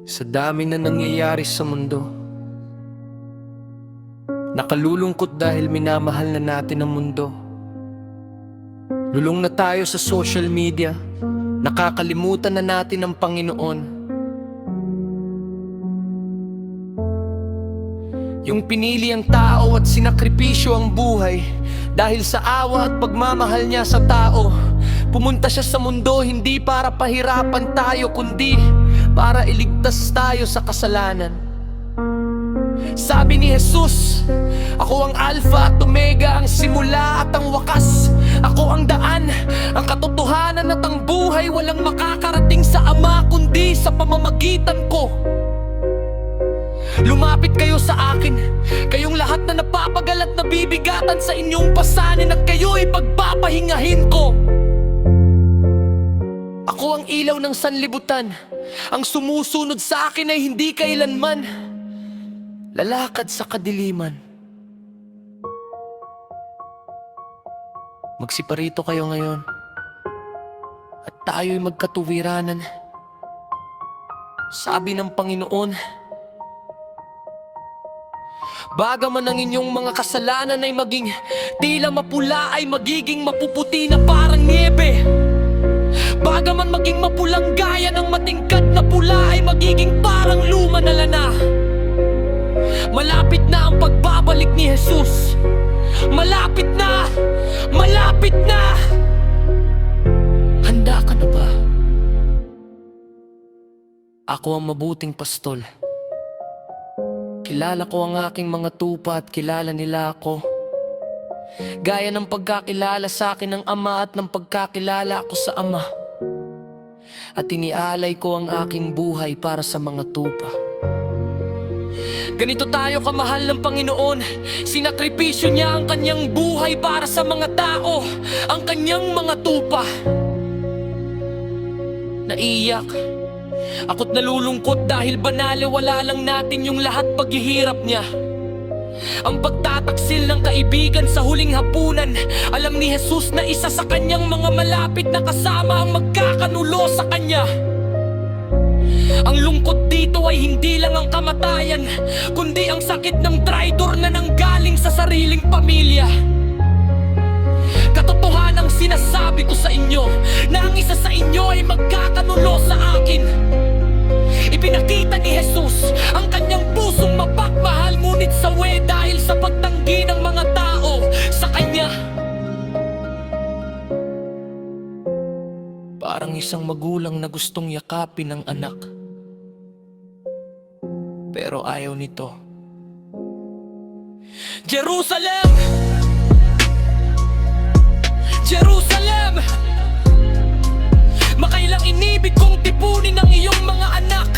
Sa dami na nangyayari sa mundo, nakalulungkot dahil minamahal na natin ang mundo. Lulong na tayo sa social media, nakakalimutan na natin ang Panginoon. Yung pinili ang tao at sinakripisyo ang buhay dahil sa awa at pagmamahal niya sa tao. Pumunta siya sa mundo hindi para pahirapan tayo, kundi para iligtas tayo sa kasalanan. Sabi ni Jesus, ako ang Alpha at Omega, ang simula at ang wakas. Ako ang daan, ang katotohanan at ang buhay. Walang makakarating sa Ama kundi sa pamamagitan ko. Lumapit kayo sa akin, kayong lahat na napapagal at nabibigatan sa inyong pasanin, at kayo'y pagpapahingahin ko. Ako ang ilaw ng sanlibutan, ang sumusunod sa akin ay hindi kailanman lalakad sa kadiliman. Magsiparito kayo ngayon at tayo'y magkatuwiranan. Sabi ng Panginoon, bagaman ang inyong mga kasalanan ay maging tila mapula, ay magiging mapuputi na parang niebe. Bagaman maging mapulang gaya ng matingkad na pula, ay magiging parang luma na lana. Malapit na ang pagbabalik ni Jesus. Malapit na! Malapit na! Handa ka na ba? Ako ang mabuting pastol. Kilala ko ang aking mga tupa at kilala nila ako, gaya ng pagkakilala sa akin ng Ama at ng pagkakilala ko sa Ama. At inialay ko ang aking buhay para sa mga tupa. Ganito tayo kamahal ng Panginoon. Sinakripisyo niya ang kanyang buhay para sa mga tao, ang kanyang mga tupa. Naiyak ako't nalulungkot dahil banaliwala lang natin yung lahat paghihirap niya. Ang pagtataksil ng kaibigan sa huling hapunan. Alam ni Jesus na isa sa kanyang mga malapit na kasama ang magkakanulo sa kanya. Ang lungkot dito ay hindi lang ang kamatayan, kundi ang sakit ng traidor na nanggaling sa sariling pamilya. Katotohanang sinasabi ko sa inyo na ang isa sa inyo ay magkakanulo sa akin. Ipinakita ni Jesus ang kanyang pusong mapagmahal, ngunit sawi dahil sa pagtanggi ng mga tao sa kanya. Parang isang magulang na gustong yakapin ang anak, pero ayaw nito. Jerusalem! Jerusalem! Makailang inibig kong tipunin ang iyong mga anak,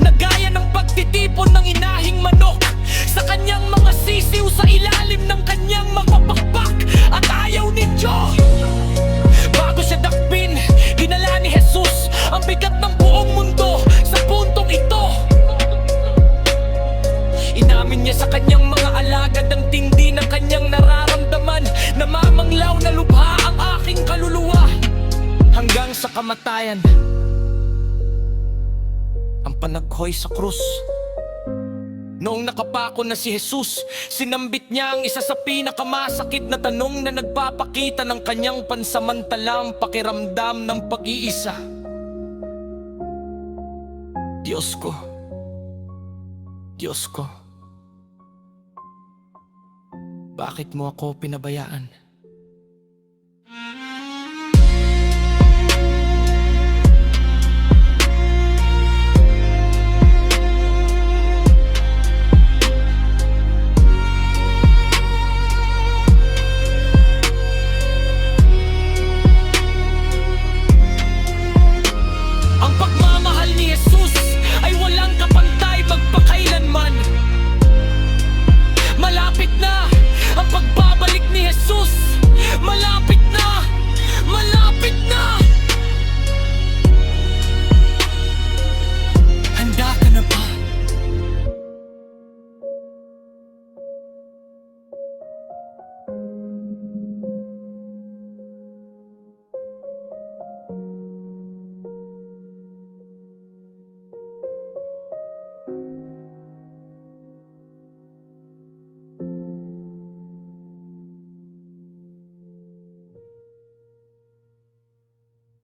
na gaya ng pagtitipon ng inahing manok sa kanyang mga sisiw sa ilalim ng kanyang mga pakpak. At ayaw ni Diyos. Bago siya dakpin, dinala ni Jesus ang bigat ng buong mundo sa puntong ito. Inamin niya sa kanyang mga alagad ang tindi ng kanyang nararamdaman. Namamanglaw na lubha ang aking kaluluwa, hanggang sa kamatayan, ang panaghoy sa krus. Noong nakapako na si Jesus, sinambit niya ang isa sa pinakamasakit na tanong na nagpapakita ng kanyang pansamantalang pakiramdam ng pag-iisa. Diyos ko, Diyos ko, bakit mo ako pinabayaan?